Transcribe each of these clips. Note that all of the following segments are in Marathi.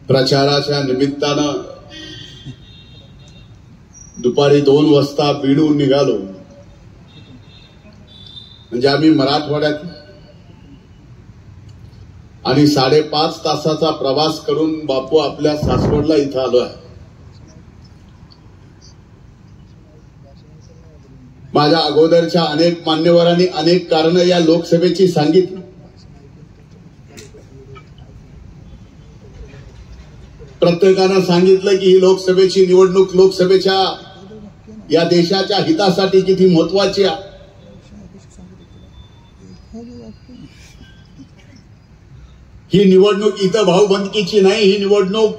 प्रचाराच्या निमित्तानं दुपारी 2 वाजता बीडहून निघालो. म्हणजे आम्ही मराठवाड्यात आणि 5.5 तासाचा प्रवास करून बापू आपल्या सासवडला इथं आलो आहे. माझ्या अगोदरच्या अनेक मान्यवरांनी अनेक कारणं या लोकसभेची सांगितली. प्रत्येकानं सांगितलं की ही लोकसभेची निवडणूक लोकसभेच्या या देशाच्या हितासाठी किती महत्वाची आहे. ही निवडणूक इथं भाऊबंदकीची नाही, ही निवडणूक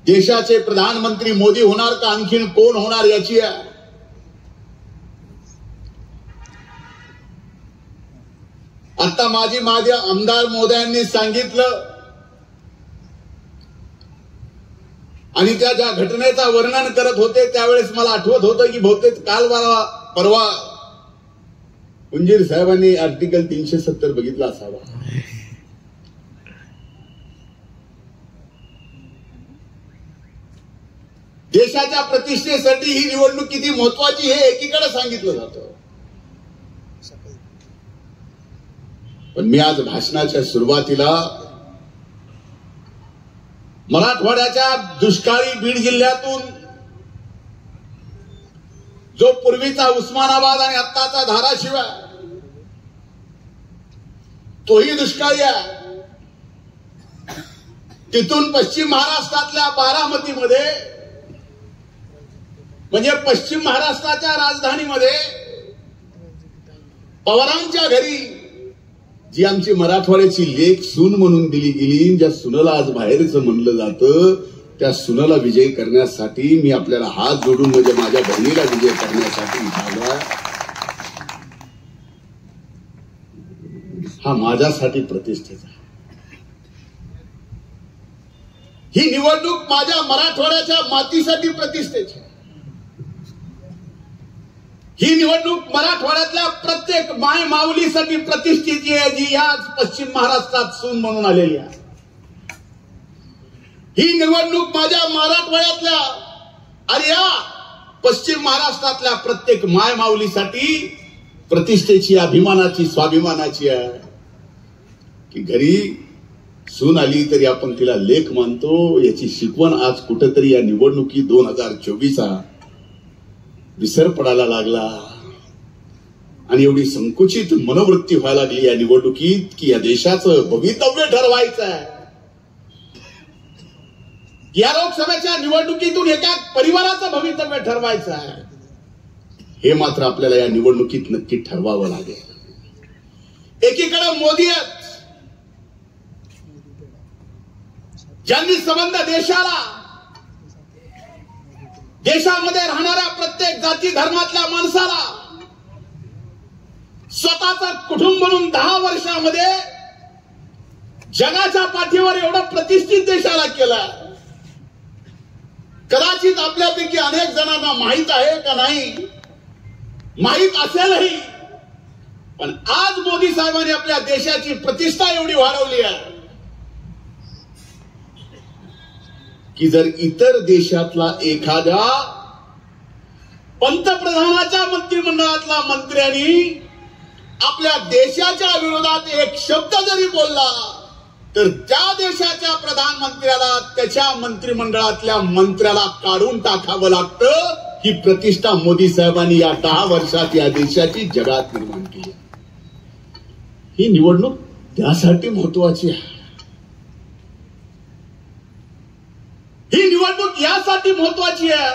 देशाचे प्रधानमंत्री मोदी होणार का आणखीन कोण होणार याची आहे. आता माझे आमदार महोदयांनी सांगितलं आणि त्या ज्या घटनेचा वर्णन करत होते त्यावेळेस मला आठवत होतं की बहुतेक काल परवा उंजीर साहेबांनी आर्टिकल 370 बघितला असावा. देशाच्या प्रतिष्ठेसाठी ही निवडणूक किती महत्वाची हे एकीकडे सांगितलं जातं. पण मी आज भाषणाच्या सुरुवातीला मराठवाड्याच्या दुष्काळी बीड जिल्ह्यातून जो पूर्वीचा उस्मानाबाद आणि आत्ताचा धाराशिव आहे तोही दुष्काळी आहे. तिथून पश्चिम महाराष्ट्रातल्या बारामतीमध्ये म्हणजे पश्चिम महाराष्ट्राच्या राजधानीमध्ये पवारांच्या घरी जी आमची मराठवाड्याची लेक सून म्हणून दिली गेली, ज्या सुनेला आज बाहेरचं म्हणलं जातं, त्या सुनेला विजय करण्यासाठी मी आपल्याला हात जोडून म्हणजे माझ्या बहिणीला विजय करण्यासाठी झाला. हा माझ्यासाठी प्रतिष्ठेचा. ही निवडणूक माझ्या मराठवाड्याच्या मातीसाठी प्रतिष्ठेची. ही निवडणूक मराठवाड्यातल्या प्रत्येक माय माऊलीसाठी प्रतिष्ठेची आहे जी याच पश्चिम महाराष्ट्रात सून म्हणून आलेली आहे. ही निवडणूक माझ्या मराठवाड्यातल्या आणि या पश्चिम महाराष्ट्रातल्या प्रत्येक माय माऊलीसाठी प्रतिष्ठेची, अभिमानाची, स्वाभिमानाची आहे. की घरी सून आली तरी आपण तिला लेक मानतो, याची शिकवण आज कुठेतरी या निवडणुकी 2024 विसर पडायला लागला. आणि एवढी संकुचित मनोवृत्ती व्हायला लागली या निवडणुकीत की या देशाचं भवितव्य ठरवायचं आहे. या लोकसभेच्या निवडणुकीतून एका परिवाराचं भवितव्य ठरवायचं आहे. हे मात्र आपल्याला या निवडणुकीत नक्की ठरवावं लागेल. एकीकडे मोदी आहेत ज्यांनी संबंध देशामध्ये राहणाऱ्या प्रत्येक जाती धर्मातल्या माणसाला स्वतःचं कुटुंब म्हणून 10 वर्षामध्ये जगाच्या पाठीवर एवढं प्रतिष्ठित देशाला केलं. कदाचित आपल्यापैकी अनेक जणांना माहित आहे का नाही, माहित असेलही, पण आज मोदी साहेबांनी आपल्या देशाची प्रतिष्ठा एवढी वाढवली आहे की जर इतर देशातला एखाद्या पंतप्रधानाच्या मंत्रिमंडळातला मंत्र्यांनी आपल्या देशाच्या विरोधात एक शब्द जरी बोलला तर त्या देशाच्या प्रधानमंत्र्याला त्याच्या मंत्रिमंडळातल्या मंत्र्याला काढून टाकावं लागतं. ही प्रतिष्ठा मोदी साहेबांनी या 10 वर्षात या देशाची जगात निर्माण केली. ही निवडणूक त्यासाठी महत्वाची आहे. ही निवडणूक यासाठी महत्वाची आहे.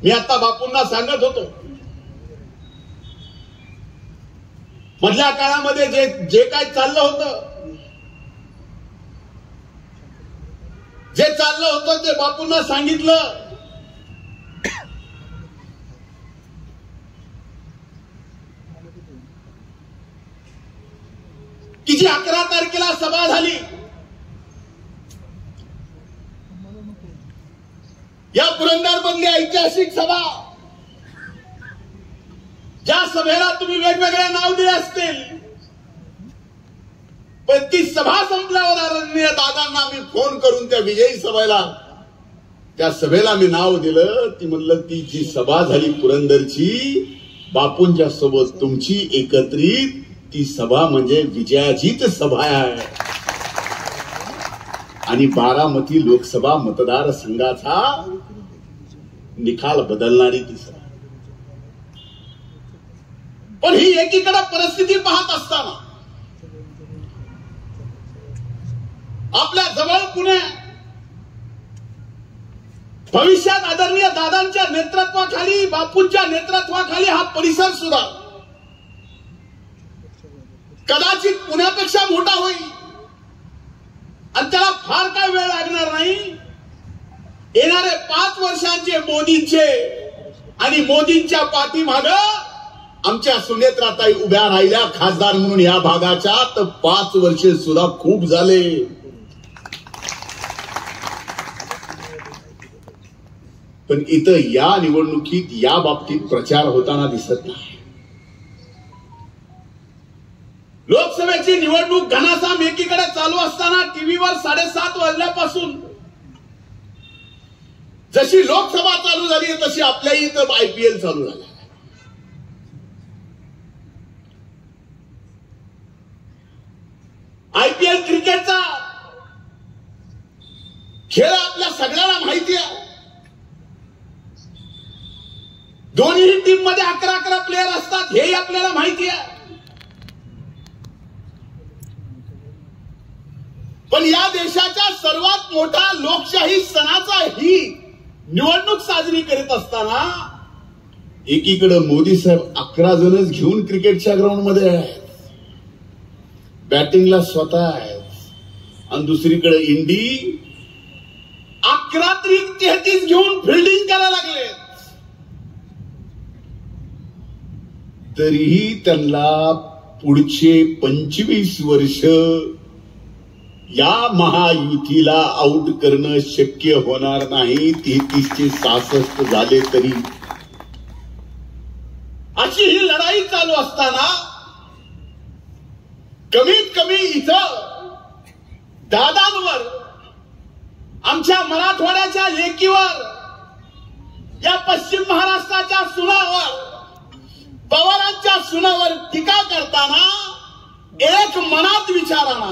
मी आता बापूंना सांगत होतो मधल्या काळामध्ये जे काय चाललं होतं ते बापूंना सांगितलं. की जी 11 तारखेला सभा झाली, या पुरंदरमधली ऐतिहासिक सभा, ज्या सभेला तुम्ही वेगवेगळे नाव दिले असतील, ती सभा संपल्यावर आदरणीय दादांना मी फोन करून त्या विजयी सभेला, त्या सभेला मी नाव दिलं. ती म्हणलं ती जी सभा झाली पुरंदरची बापूंच्या सोबत तुमची एकत्रित, ती सभा म्हणजे विजयाजीच सभा आहे. आणि बारामती लोकसभा मतदारसंघाचा निकाल बदलणारी ती सभा. पण ही एकीकडे परिस्थिती पाहत असताना आपल्या जवळ पुणे भविष्यात आदरणीय दादांच्या नेतृत्वाखाली, बापूंच्या नेतृत्वाखाली हा परिसर सुद्धा कदाचित पुण्यापेक्षा मोठा होईल आणि त्याला फार काय वेळ लागणार नाही. येणारे 5 वर्षांचे मोदींचे आणि मोदींच्या पाठीमागं आमच्या सुनेत्राताई उभ्या राहिल्या खासदार म्हणून या भागाच्या, तर 5 वर्षे सुद्धा खूप झाले. पण इथं या निवडणुकीत या बाबतीत प्रचार होताना दिसत नाही. लोकसभेची निवडणूक घनासाम एकीकडे चालू असताना टीव्हीवर 7:30 वाजल्यापासून जशी लोकसभा चालू झाली तशी आपल्याही इथं IPL चालू झाला. IPL क्रिकेटचा खेळ आपल्या सगळ्यांना माहिती आहे. दोन्ही टीम मध्ये 11 प्लेयर असतात हेही आपल्याला माहिती आहे. पण या देशाच्या सर्वात मोठा लोकशाही सणाचा ही निवडणूक साजरी करत असताना एकीकडे मोदी साहेब 11 जणच घेऊन क्रिकेटच्या ग्राउंड मध्ये आहेत, बॅटिंगला स्वतः आहेत, आणि दुसरीकडे इंडी 11-33 घेऊन फिल्डिंग करायला लागले. तरीही त्यांना पुढचे 25 वर्ष या महायुतीला आउट करणं शक्य होणार नाही. 33-66 झाले तरी अशी ही लढाई चालू असताना कमीत कमी इथं दादांवर, आमच्या मराठवाड्याच्या लेकीवर, या पश्चिम महाराष्ट्राच्या सुनावर, पवारांच्या सुनावर टीका करताना एक मनात विचार आणा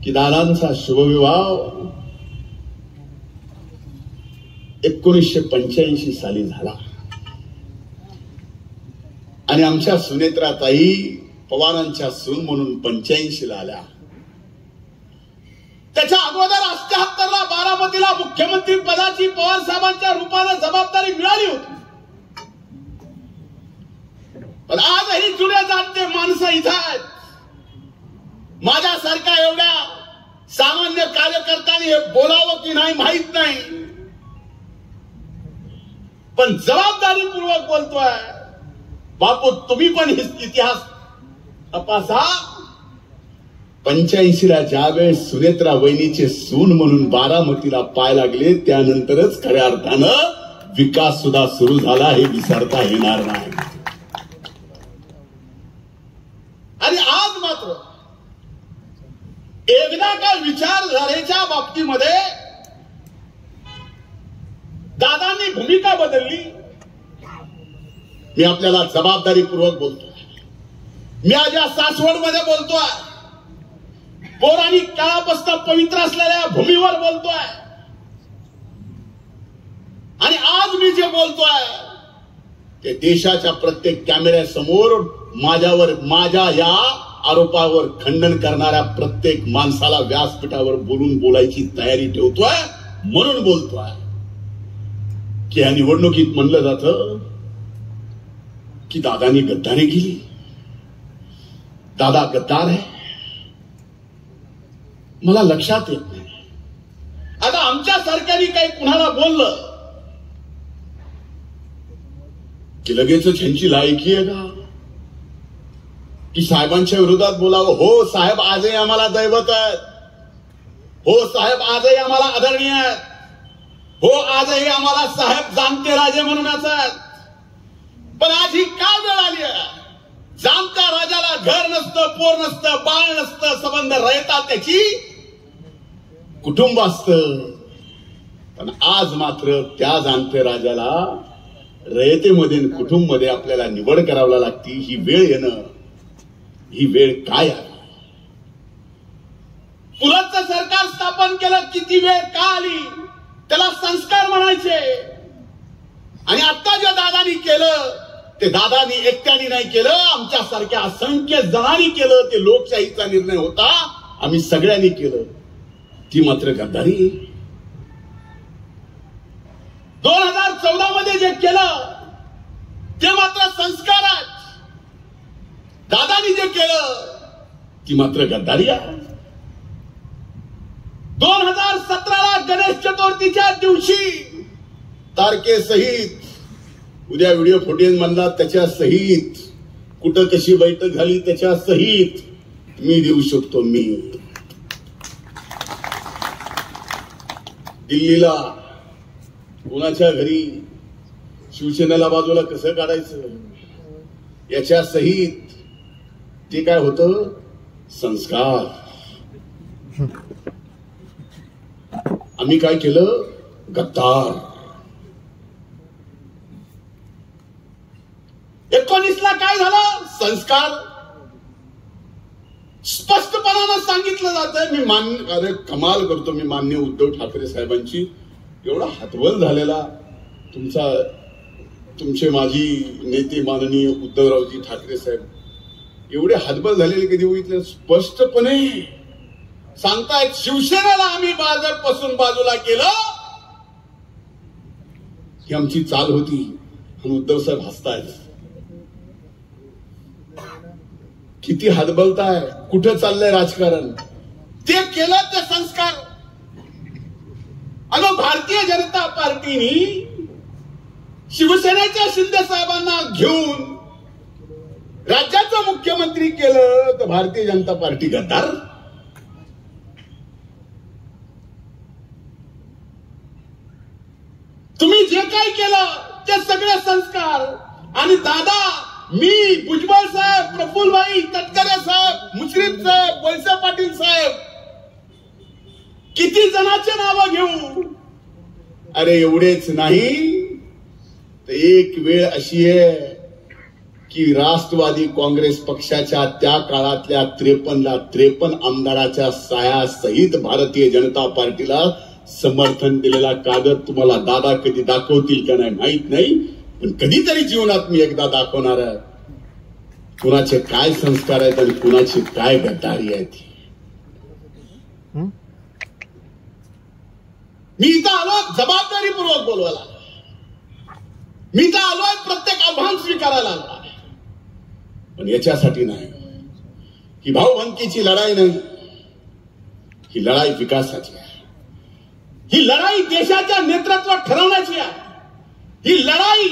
की दादांचा शुभविवाह 1985 साली झाला आणि आमच्या सुनेत्राताई पवारांच्या सून म्हणून 85 ला आल्या. त्याच्या अगोदर 78 ला बारामतीला मुख्यमंत्री पदाची पवार साहेबांच्या रूपाने जबाबदारी मिळाली होती. पण आजही जुने जाणते माणसं इथं आहेत. माझ्यासारख्या एवढ्या सामान्य कार्यकर्त्यांनी हे बोलावं की नाही माहित नाही, पण जबाबदारीपूर्वक बोलतोय. बापू तुम्ही पण इतिहास तपासा. 85 ला ज्यावेळेस सुनेत्रा वहिनीचे सून म्हणून बारामतीला पाय लागले त्यानंतरच खऱ्या अर्थानं विकास सुद्धा सुरू झाला, हे विसरता येणार नाही. आणि आज मात्र एकदा का विचारधारेच्या बाबतीमध्ये दादांनी भूमिका बदलली. मी आपल्याला जबाबदारीपूर्वक बोलतोय. मी आज या सासवडमध्ये बोलतोय, पौराणिक काळापासून पवित्र असलेल्या भूमीवर बोलतोय. आणि आज मी जे बोलतोय ते देशाच्या प्रत्येक कॅमेऱ्यासमोर माझ्या या आरोपावर खंडन करणाऱ्या प्रत्येक माणसाला व्यासपीठावर बोलायची तयारी ठेवतोय. म्हणून बोलतोय की या निवडणुकीत म्हणलं जातं की दादानी गद्दारी केली, दादा गद्दार आहे. मला लक्षात येत नाही. आता आमच्या सारख्यानी काही कुणाला बोललं की लगेच ह्यांची लायकी आहे का की साहेबांच्या विरोधात बोलावं. हो साहेब आजही आम्हाला दैवत आहेत, हो साहेब आजही आम्हाला आदरणीय आहेत, हो आजही आम्हाला साहेब जाणते राजे म्हणूनच आहेत. पण आज ही का वेळ आली आहे जाणत्या राजाला घर नसतं, पोर नसतं, बाळ नसतं, संबंध रयता त्याची कुटुंब असतं. पण आज मात्र त्या जाणते राजाला रयतेमध्ये कुटुंब मध्ये आपल्याला निवड करावी लागती. ही वेळ येणं, ही वेळ काय आहे? पुलतचं सरकार स्थापन केलं, किती वेळ का आली? त्याला संस्कार म्हणायचे. आणि आता जे दादानी केलं ते दादानी एकट्याने नाही केलं, आमच्यासारख्या असंख्य जणांनी केलं. ते लोकशाहीचा निर्णय होता, आम्ही सगळ्यांनी केलं. ती मात्र गद्दारी. 2014 मध्ये जे केलं ते मात्र संस्कार आहेत. दादानी जे केलं ती मात्र गद्दारी आहे. 2017ला गणेश चतुर्थीच्या दिवशी तारखेसहित, उद्या व्हिडिओ फुटेज म्हणला त्याच्या सहित, कुठं कशी बैठक झाली त्याच्या सहित मी देऊ शकतो. मी दिल्लीला कुणाच्या घरी शिवसेनेला बाजूला कसं काढायचं याच्या सहित ते काय होतं? संस्कार. आम्ही काय केलं? गद्दार. 19ला काय झालं? संस्कार. स्पष्टपणानं सांगितलं जातं. मी मान्य, अरे कमाल करतो मी, मान्य उद्धव ठाकरे साहेबांची एवढा हतबल झालेला तुमचे माजी नेते माननीय उद्धवरावजी ठाकरे साहेब एवढे हतबल झालेले कधी बघितले? स्पष्टपणे सांगतायत शिवसेनेला आम्ही भाजपपासून बाजूला केलं, ही आमची चाल होती. आणि उद्धव साहेब हसतायत. किती हतबलताय, कुठं चाललंय राजकारण? ते केलं ते संस्कार. आणि भारतीय जनता पार्टीने शिवसेनेच्या शिंदे साहेबांना घेऊन राज्याचं मुख्यमंत्री केलं, तर भारतीय जनता पार्टी गद्दार. तुम्ही जे काय केलं ते सगळे संस्कार. आणि दादा, मी, भुजबळ साहेब, प्रफुल्लभाई, तटकरे साहेब, मुश्रीफ साहेब, वळसे पाटील साहेब, किती जणांचे नावं घेऊ? अरे एवढेच नाही तर एक वेळ अशी आहे की राष्ट्रवादी काँग्रेस पक्षाच्या त्या काळातल्या 53 आमदाराच्या साह्यासहित भारतीय जनता पार्टीला समर्थन दिलेला कागद तुम्हाला दादा कधी दाखवतील का नाही माहित नाही, पण कधीतरी जीवनात मी एकदा दाखवणार आहे कुणाचे काय संस्कार आहेत आणि कुणाची काय गद्दारी आहे ती. मी इथं आलो जबाबदारीपूर्वक बोलवायला, मी इथं आलोय प्रत्येक आव्हान स्वीकारायला, पण याच्यासाठी नाही. ही भाऊबंदकीची लढाई नाही, ही लढाई विकासाची आहे. ही लढाई देशाच्या नेतृत्वात ठरवण्याची आहे. ही लढाई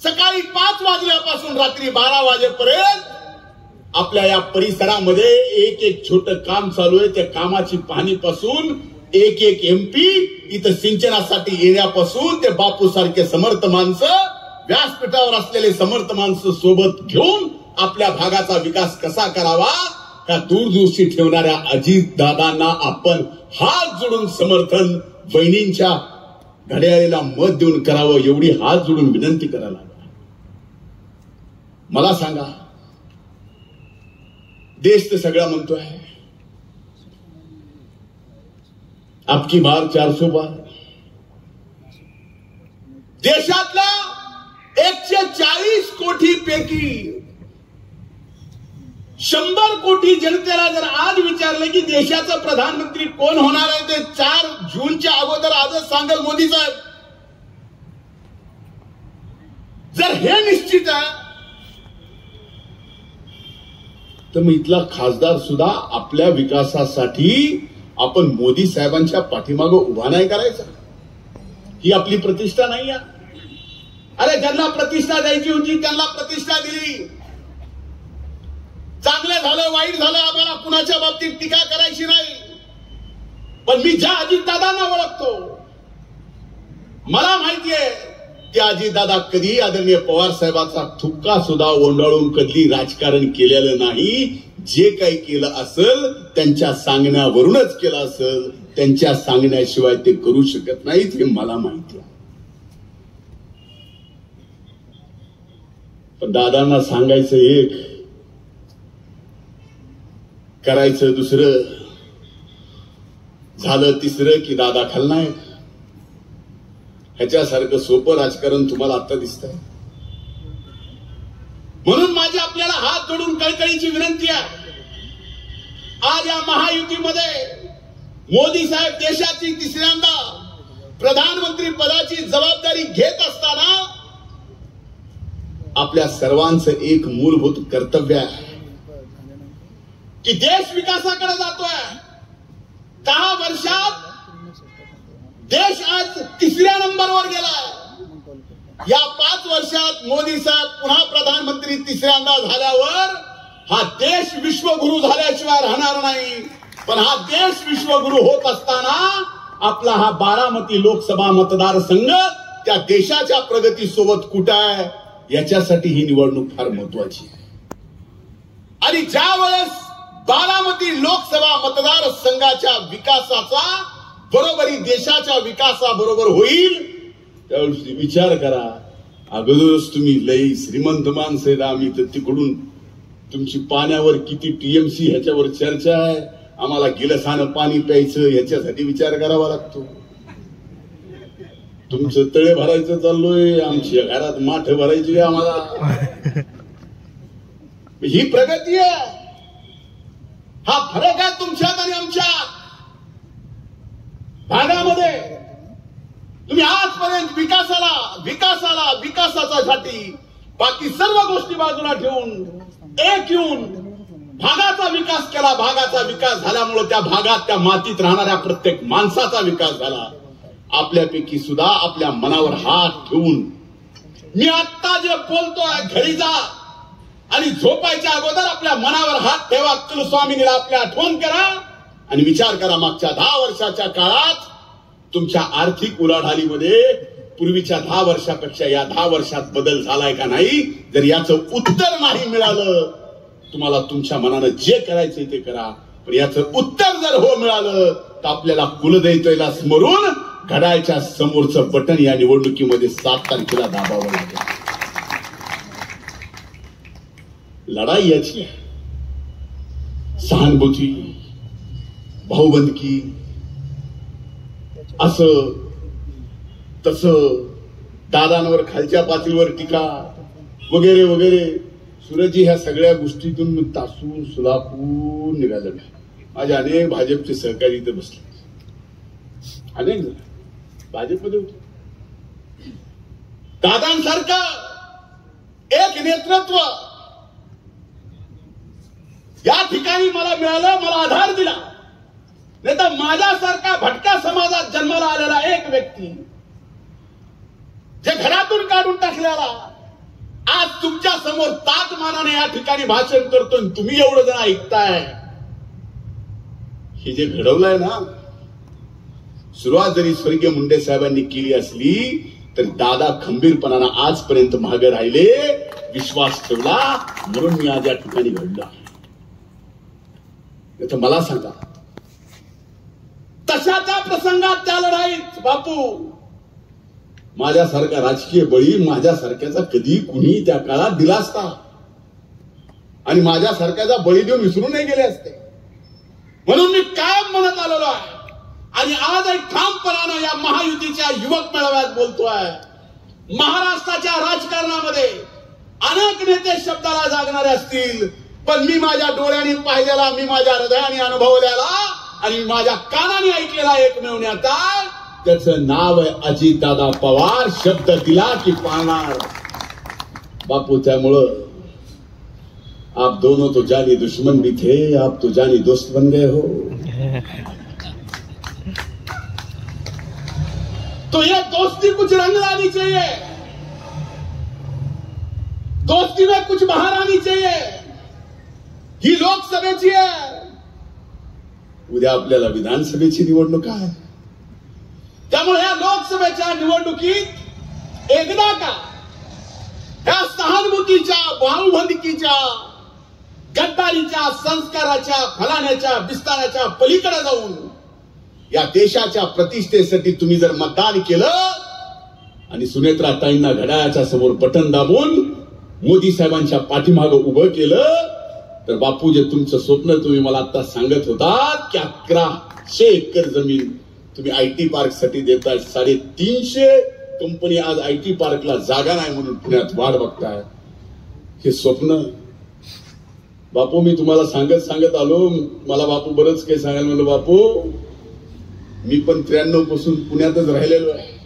सकाळी 5 वाजल्यापासून रात्री 12 वाजेपर्यंत आपल्या या परिसरामध्ये एक एक छोटं काम चालू आहे. त्या कामाची पाहणीपासून एक एक MP इथं सिंचनासाठी येण्यापासून ते बापू सारखे समर्थ माणसं, व्यासपीठावर असलेले समर्थ माणसं सोबत घेऊन आपल्या भागाचा विकास कसा करावा त्या दूरदृष्टी ठेवणाऱ्या अजित दादांना आपण हात जोडून समर्थन, बहिणींच्या घड्याळीला मत देऊन करावं एवढी हात जोडून विनंती करायला. मला सांगा, देश तर सगळा म्हणतोय आपकी बार 400 पार. देशातल्या 140 कोटी पैकी 100 कोटी जनतेला जर आज विचारलं की देशाचा प्रधानमंत्री कोण होणार आहे, ते 4 जूनच्या अगोदर आजच सांगेल मोदी साहेब. जर हे निश्चित आहे तर मग इथला खासदार सुद्धा आपल्या विकासासाठी आपण मोदी साहेबांच्या पाठीमागे उभा नाही करायचा. ही आपली प्रतिष्ठा नाही आहे. अरे ज्यांना प्रतिष्ठा द्यायची होती त्यांना प्रतिष्ठा दिली. चांगलं झालं वाईट झालं आम्हाला कुणाच्या बाबतीत टीका करायची नाही, पण मी ज्या अजितदादांना ओळखतो मला माहितीये त्या अजितदादा कधी आदरणीय पवार साहेबांचा थुक्का सुद्धा ओंडाळून कधी राजकारण केलेलं नाही. जे काही केलं असेल त्यांच्या सांगण्यावरूनच केलं असेल, त्यांच्या सांगण्याशिवाय ते करू शकत नाहीत हे मला माहिती आहे. पण दादांना सांगायचं एक, करायचं दुसरं, झालं तिसरं की दादा खलनायक. ह्याच्यासारखं सोपं राजकारण तुम्हाला आता दिसतंय. म्हणून माझी आपल्याला हात जोडून कळकळीची विनंती आहे. आज या महायुतीमध्ये मोदी साहेब देशाची तिसऱ्यांदा प्रधानमंत्री पदाची जबाबदारी घेत असताना आपल्या सर्वांचं एक मूलभूत कर्तव्य आहे की देश विकासाकडे जातोय. 10 वर्षात देश आज तिसऱ्या नंबरवर गेला. या 5 वर्षात मोदी साहेब पुन्हा प्रधानमंत्री तिसऱ्यांदा झाल्यावर हा देश विश्वगुरु झाल्याशिवाय राहणार नाही. पण हा देश विश्वगुरु होत असताना आपला हा बारामती लोकसभा मतदारसंघ त्या देशाच्या प्रगतीसोबत कुठं आहे याच्यासाठी ही निवडणूक फार महत्वाची आहे. आणि ज्या वेळेस बारामती लोकसभा मतदारसंघाच्या विकासाचा बरोबरी देशाच्या विकासाबरोबर होईल त्यावेळेस विचार करा. अगोदरच तुम्ही लई श्रीमंत माणसं आहेत, आम्ही तर तिकडून तुमची पाण्यावर किती टीएमसी ह्याच्यावर चर्चा आहे, आम्हाला गिलसानं पाणी प्यायचं ह्याच्यासाठी विचार करावा लागतो. तुमचं तळे भरायचं चाललोय, आमच्या घरात माठ भरायची आम्हाला. ही प्रगती आहे. हा फरक आहे तुमच्यात आणि आमच्यात. भागामध्ये तुम्ही आजपर्यंत विकासासाठी बाकी सर्व गोष्टी बाजूला ठेवून एक येऊन भागाचा विकास केला. भागाचा विकास झाल्यामुळे त्या भागात त्या मातीत राहणाऱ्या प्रत्येक माणसाचा विकास झाला. आपल्यापैकी सुद्धा आपल्या मनावर हात ठेवून मी आत्ता जे बोलतोय घरी जा आणि झोपायच्या अगोदर आपल्या मनावर हात ठेवा. कुलस्वामिनीला आपल्या आठवण करा आणि विचार करा मागच्या 10 वर्षाच्या काळात तुमच्या आर्थिक उलाढालीमध्ये पूर्वीच्या 10 वर्षापेक्षा या 10 वर्षात बदल झालाय का नाही. जर याचं उत्तर नाही मिळालं तुम्हाला तुमच्या मनानं जे करायचंय ते करा. पण याचं उत्तर जर हो मिळालं तर आपल्याला कुलदैवतेला स्मरून घड्याळच्या समोरचं बटन या निवडणुकीमध्ये 7 तारखेला दाबावं लागेल. लढाई याची आहे. सहानुभूती, भाऊबंदकी, असं तसं, दादांवर खालच्या पातळीवर टीका वगैरे वगैरे. सूरजजी ह्या सगळ्या गोष्टीतून तासून सुलापून निघालं. माझे अनेक भाजपचे सहकारी इथे बसले, अनेक जण भाजपमध्ये होते. दादांसारखं एक नेतृत्व या ठिकाणी मला मिळालं, मला आधार दिला. नाही तर माझ्यासारखा भटका समाजात जन्माला आलेला एक व्यक्ती जे घरातून काढून टाकलेला आज तुमच्या समोर ताटमानाने या ठिकाणी भाषण करतोय, तुम्ही एवढं जण ऐकताय. हे जे घडवलंय ना, सुरुवात जरी स्वर्गीय मुंडे साहेबांनी केली असली तरी दादा खंबीरपणानं आजपर्यंत मागे राहिले, विश्वास ठेवला, म्हणून मी आज या ठिकाणी घडलो. तर मला सांगा, तशाच्या प्रसंगात त्या लढाईत बापू माझ्यासारखा राजकीय बळी माझ्यासारख्याचा कधी कुणी त्या काळात दिला असता आणि माझ्यासारख्याचा बळी देऊन विसरून नाही गेले असते. म्हणून मी कायम म्हणत आलेलो आहे आणि आज एक ठामपणानं या महायुतीच्या युवक मेळाव्यात बोलतोय. महाराष्ट्राच्या राजकारणामध्ये अनेक नेते शब्दाला जागणारे असतील, पण मी माझ्या डोळ्यांनी पाहिलेला, मी माझ्या हृदयाने अनुभवलेला आणि माझ्या कानाने ऐकलेला एकमेव नेता, त्याचं नाव आहे अजितदादा पवार. शब्द दिला की पाळणार बापू. त्यामुळं आप दोनों तो जानी दुश्मन भी थे, आप तो जानी दोस्त बन गए हो. तो ये दोस्ती कुछ रंग लानी चाहिए, दोस्ती में कुछ बाहर आनी चाहिए. ही लोकसभेची आहे, उद्या आपल्याला विधानसभेची निवडणूक आहे. त्यामुळे या लोकसभेच्या निवडणुकीत एकदा का या सहानुभूतीच्या, भावबंदकीच्या, गद्दारीच्या, संस्काराच्या, फलाण्याच्या, बिस्ताराच्या पलीकडे जाऊन या देशाच्या प्रतिष्ठेसाठी तुम्ही जर मतदान केलं आणि सुनेत्राताईंना घड्याळाच्या समोर बटन दाबून मोदी साहेबांच्या पाठीमागं उभं केलं, तर बापू जे तुमचं स्वप्न तुम्ही मला आता सांगत होतात की 1100 एकर जमीन तुम्ही आयटी पार्क साठी देताय, 350 कंपनी आज आयटी पार्कला जागा नाही म्हणून पुण्यात वाट बघताय, हे स्वप्न बापू मी तुम्हाला सांगत आलो. मला बापू बरंच काही सांगायला म्हणलं, बापू मी पण 93 पासून पुण्यातच राहिलेलो आहे.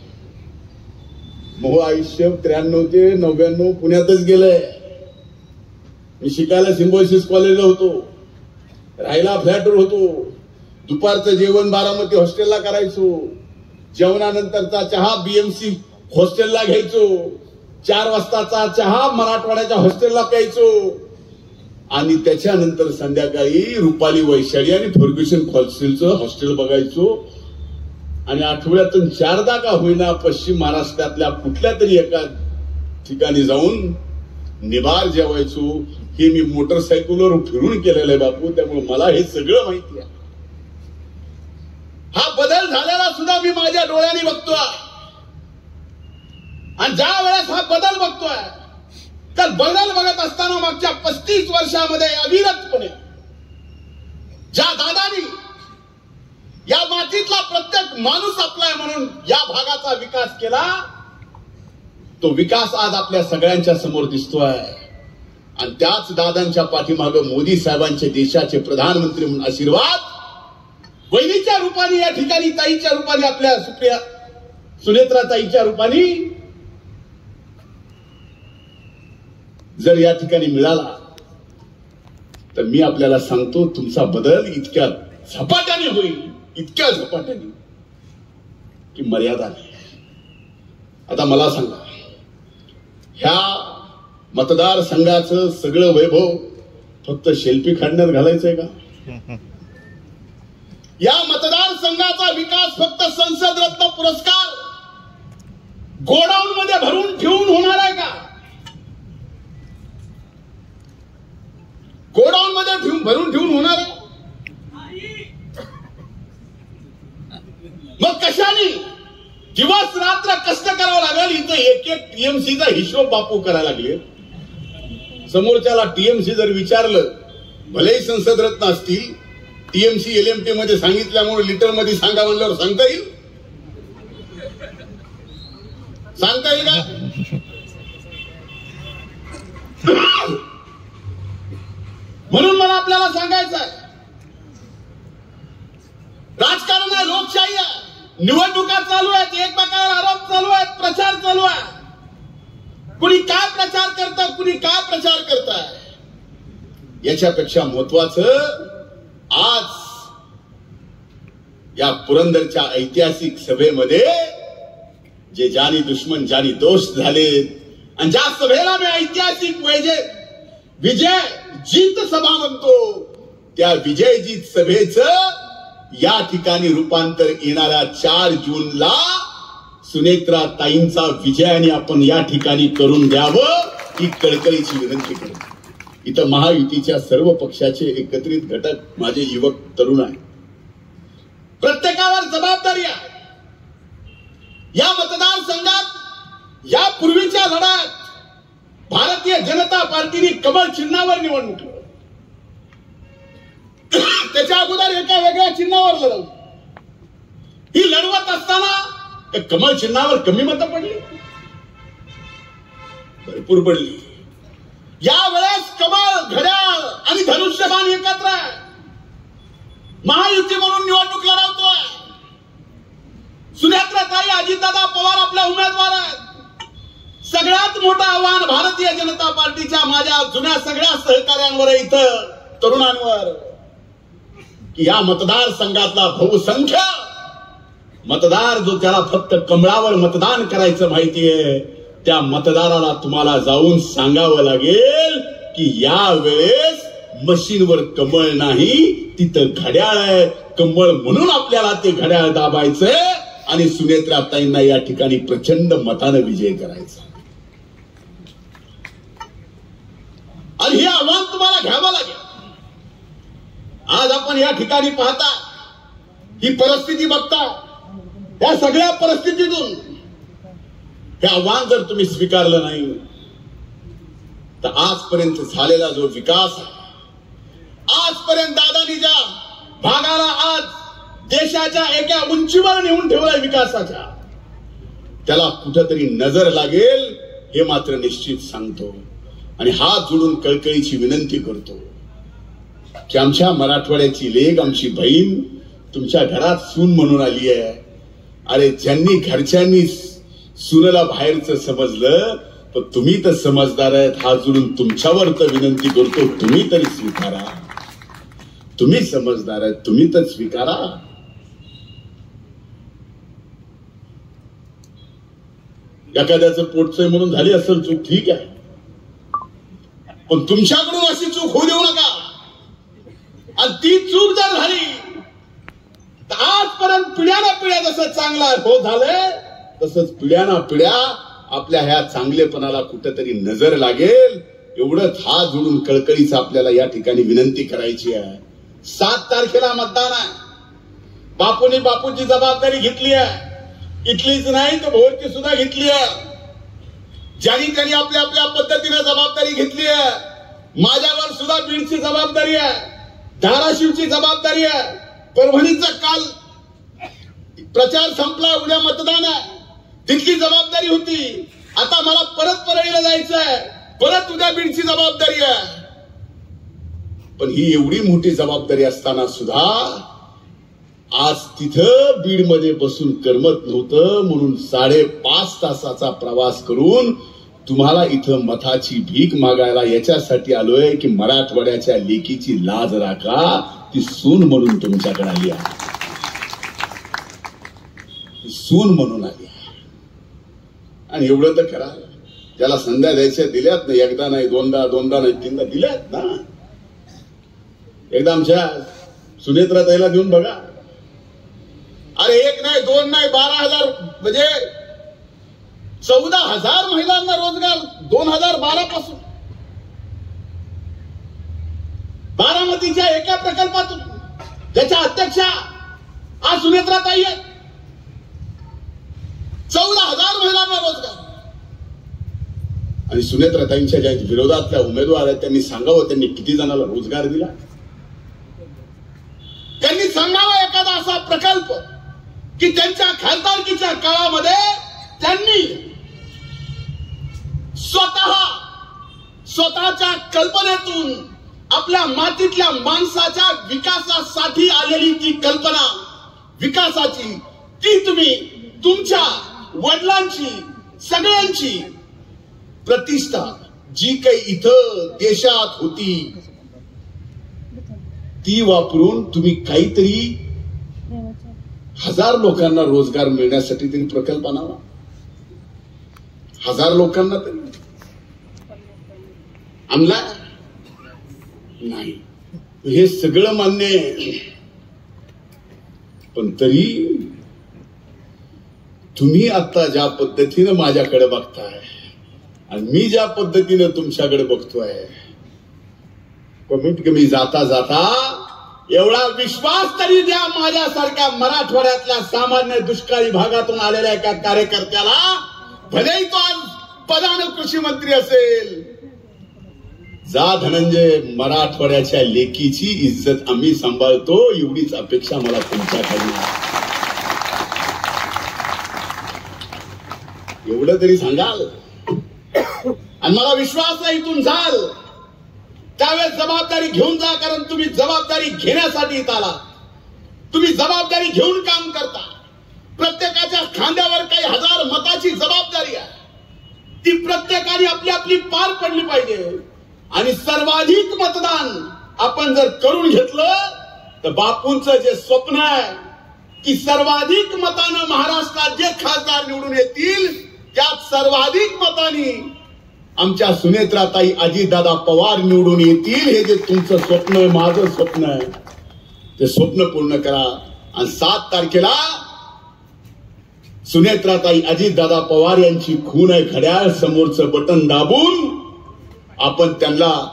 मग आयुष्य 93 ते 99 पुण्यातच गेलंय. मी शिकायला सिम्बॉयसिस कॉलेजला होतो, राहायला फ्लॅटवर होतो, दुपारचं जेवण बारामती हॉस्टेलला करायचो, जेवणानंतरचा चहा बीएमसी हॉस्टेलला घ्यायचो, 4 वाजताचा चहा मराठवाड्याच्या हॉस्टेलला प्यायचो आणि त्याच्यानंतर संध्याकाळी रुपाली वैशाली आणि फर्ग्युसन हॉस्टेलचं हॉस्टेल बघायचो आणि आठवड्यातून 4दा का होईना पश्चिम महाराष्ट्रातल्या कुठल्या तरी एका ठिकाणी जाऊन निबार जेवायचो. हे मी मोटरसायकलवर फिरून केलेलं आहे बापू, त्यामुळे मला हे सगळं माहिती आहे. हा बदल झालेला सुद्धा मी माझ्या डोळ्यांनी बघतोय आणि ज्या वेळेस हा बदल बघतोय तर बदल बघत असताना मागच्या 35 वर्षामध्ये अविरतपणे ज्या दादानी या मातीतला प्रत्येक माणूस आपला आहे म्हणून या भागाचा विकास केला, तो विकास आज आपल्या सगळ्यांच्या समोर दिसतोय. आणि त्याच दादांच्या पाठीमागे मोदी साहेबांचे देशाचे प्रधानमंत्री म्हणून आशीर्वाद वहिनीच्या रूपाने या ठिकाणी, ताईच्या रूपाने, आपल्या सुनेत्रा ताईच्या रूपाने जर या ठिकाणी मिळाला तर मी आपल्याला सांगतो तुमचा बदल इतक्या झपाट्याने होईल, इतक्या झपाट्याने की मर्यादा नाही. आता मला सांगा, ह्या मतदारसंघाचं सगळं वैभव फक्त शेल्फी काढण्यात घालायचंय का? या मतदारसंघाचा विकास फक्त संसद रत्न पुरस्कार गोडाऊन मध्ये भरून ठेवून होणार आहे का? गोडाऊन मध्ये भरून ठेवून होणार आहे? मग कशाने दिवस रात्र कष्ट करावं लागेल? इथं एक टीएमसीचा हिशोब बापू करायला लागले. समोरच्याला टीएमसी जर विचारलं, भलेही संसद रत्न असतील, टीएमसी एलएमटी मध्ये सांगितल्यामुळे लिटर मध्ये सांगा म्हणल्यावर सांगता येईल? सांगता येईल का? म्हणून मला आपल्याला सांगायचं आहे, राजकारण आहे, लोकशाही आहे, निवडणुका चालू आहेत, एकमेकांवर आरोप चालू आहेत, प्रचार चालू आहे. कुणी काय प्रचार करतं, कुणी काय प्रचार करताय, याच्यापेक्षा महत्वाचं आज या पुरंदरच्या ऐतिहासिक सभेमध्ये जे जानी दुश्मन जानी दोस्त झाले आणि ज्या सभेला मी ऐतिहासिक विजय जीत सभा म्हणतो, त्या विजयजीत सभेचं या ठिकाणी रूपांतर येणाऱ्या 4 जूनला सुनेत्रा ताईंचा विजयाने आपण या ठिकाणी करून द्यावं ही कळकळीची विनंती करतो. इथं महायुतीच्या सर्व पक्षाचे एकत्रित घटक माझे युवक तरुण आहेत. प्रत्येकावर जबाबदारी आहे. या मतदारसंघात या पूर्वीच्या लढ्यात भारतीय जनता पार्टीने कमळ चिन्हावर निवडणूक लढवली. त्याच्या अगोदर एका वेगळ्या चिन्हावर लढवली. ही लढवत असताना कमळ चिन्हावर कमी मतं पडली, भरपूर पडली. यावेळेस कमळ, घड्याळ आणि धनुष्यबाण एकत्र आहे. महायुती म्हणून निवडणूक लढवतोय. सुनेत्राताई, अजितदादा पवार आपल्या उमेदवार आहेत. सगळ्यात मोठं आव्हान भारतीय जनता पार्टीच्या माझ्या जुन्या सगळ्या सहकार्यांवर आहे, इथं तरुणांवर, की या मतदारसंघातला बहुसंख्य मतदार जो त्याला फक्त कमळावर मतदान करायचं माहितीये, त्या मतदाराला तुम्हाला जाऊन सांगावं लागेल की यावेळेस मशीनवर कमळ नाही, तिथं घड्याळ आहे. कमळ म्हणून आपल्याला ते घड्याळ दाबायचंय आणि सुनेत्राताईंना या ठिकाणी प्रचंड मतानं विजय करायचा. आणि हे आव्हान तुम्हाला घ्यावं लागेल. आज आपण या ठिकाणी पाहता, ही परिस्थिती बघता, या सगळ्या परिस्थितीतून हे आव्हान जर तुम्ही स्वीकारलं नाही तर आजपर्यंत झालेला जो विकास आहे, आजपर्यंत दादांनी ज्या भागाला आज देशाच्या एका उंचीवर नेऊन ठेवलाय विकासाच्या, त्याला कुठेतरी नजर लागेल हे मात्र निश्चित सांगतो. आणि हात जोडून कळकळीची विनंती करतो की आमच्या मराठवाड्याची लेक, आमची बहीण तुमच्या घरात सून म्हणून आली आहे. अरे ज्यांनी घरच्यांनी सुनेला बाहेरचं समजलं, पण तुम्ही तर समजदार आहेत. हात जोडून तुमच्यावर तर विनंती करतो, तुम्ही तरी स्वीकारा. तुम्ही समजदार आहेत, तुम्ही तर स्वीकारा. एखाद्याचं पोटचंय म्हणून झाली असेल चूक, ठीक आहे, पण तुमच्याकडून अशी चूक होऊ देऊ नका. आणि ती चूक जर झाली तर आजपर्यंत पिढ्याना पिढ्या जसं चांगला हो झालंय, तसंच पिढ्याना पिढ्या आपल्या ह्या चांगलेपणाला कुठेतरी नजर लागेल. एवढंच हात जोडून कळकळीचं आपल्याला या ठिकाणी विनंती करायची आहे. 7 तारखेला मतदान आहे. बापूंनी बापूंची जबाबदारी घेतली आहे. इथलीच नाही तर भोरची सुद्धा घेतली आहे. ज्यांनी त्यांनी आपल्या आपल्या पद्धतीने जबाबदारी घेतली आहे. माझ्यावर सुद्धा बीडची जबाबदारी आहे, धाराशिवची जबाबदारी आहे. परभणीचा काल प्रचार संपला, उद्या मतदान आहे, तिथली जबाबदारी होती. आता मला परत परळीला जायचं आहे, परत उद्या बीडची जबाबदारी आहे. पण ही एवढी मोठी जबाबदारी असताना सुद्धा आज तिथं बीडमध्ये बसून करमत नव्हतं, म्हणून 5.5 तासाचा प्रवास करून तुम्हाला इथं मताची भीक मागायला याच्यासाठी आलोय की मराठवाड्याच्या लेकीची लाज राखा. ती सून म्हणून तुमच्याकडे आली आहे, सून म्हणून आली आहे. आणि एवढं तर करा, ज्याला संध्या द्यायच्या दिल्यात ना, एकदा नाही दोनदा नाही 3दा दिल्यात ना. एकदा आमच्या सुनेत्राताईला देऊन बघा. अरे 1 नाही 2 नाही 12,000 म्हणजे 14,000 महिलांना रोजगार 2012 पासून. बारामतीच्या एका प्रकल्पातून ज्याच्या अध्यक्षा आज सुनेत्राताई आहेत. 14,000 महिलांना रोजगार. आणि सुनेत्राताईंच्या ज्या विरोधातल्या उमेदवार आहेत त्यांनी सांगावं त्यांनी किती जणांना रोजगार दिला. त्यांनी सांगावं एखादा असा प्रकल्प की त्यांच्या खासदारकीच्या काळामध्ये त्यांनी स्वतःच्या कल्पनेतून आपल्या मातीतल्या माणसाच्या विकासासाठी आलेली ती कल्पना विकासाची, ती तुम्ही तुमच्या वडिलांची सगळ्यांची प्रतिष्ठा जी काही इथं देशात होती ती वापरून तुम्ही काहीतरी 1000 लोकांना रोजगार मिळण्यासाठी तरी प्रकल्प आणावा. 1000 लोकांना तरी आणला नाही. हे सगळं मान्य आहे, पण तरी तुम्ही आता ज्या पद्धतीनं माझ्याकडे बघताय आणि मी ज्या पद्धतीनं तुमच्याकडे बघतोय, कमीत कमी जाता जाता एवढा विश्वास तरी द्या माझ्यासारख्या मराठवाड्यातल्या सामान्य दुष्काळी भागातून आलेल्या एका कार्यकर्त्याला, भलेही तो आज पदानं कृषी मंत्री असेल, जा धनंजय, मराठवाड्याच्या लेकीची इज्जत आम्ही सांभाळतो, एवढीच अपेक्षा मला तुमच्याकडून. एवढं तरी सांगाल. आणि मला विश्वास आहे इथून जाल त्यावेळेस जबाबदारी घेऊन जा, कारण तुम्ही जबाबदारी घेण्यासाठी इथं आला. तुम्ही जबाबदारी घेऊन काम करता. प्रत्येकाच्या खांद्यावर काही 1000 मताची जबाबदारी आहे, ती प्रत्येकाने आपली आपली पार पडली पाहिजे. आणि सर्वाधिक मतदान आपण जर करून घेतलं तर बापूंचं जे स्वप्न आहे की सर्वाधिक मतानं महाराष्ट्रात जे खासदार निवडून येतील त्यात सर्वाधिक मतांनी आमच्या सुनेत्राताई अजितदादा पवार निवडून येतील. हे जे तुमचं स्वप्न आहे, माझं स्वप्न आहे, ते स्वप्न पूर्ण करा. आणि 7 तारखेला सुनेत्राताई अजितदादा पवार यांची खून आहे घड्याळ समोरचं बटन दाबून आपण त्यांना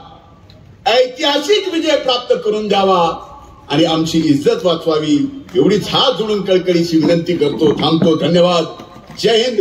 ऐतिहासिक विजय प्राप्त करून द्यावा आणि आमची इज्जत वाचवावी एवढीच हात जोडून कळकळीची विनंती करतो. थांबतो. धन्यवाद. जय हिंद.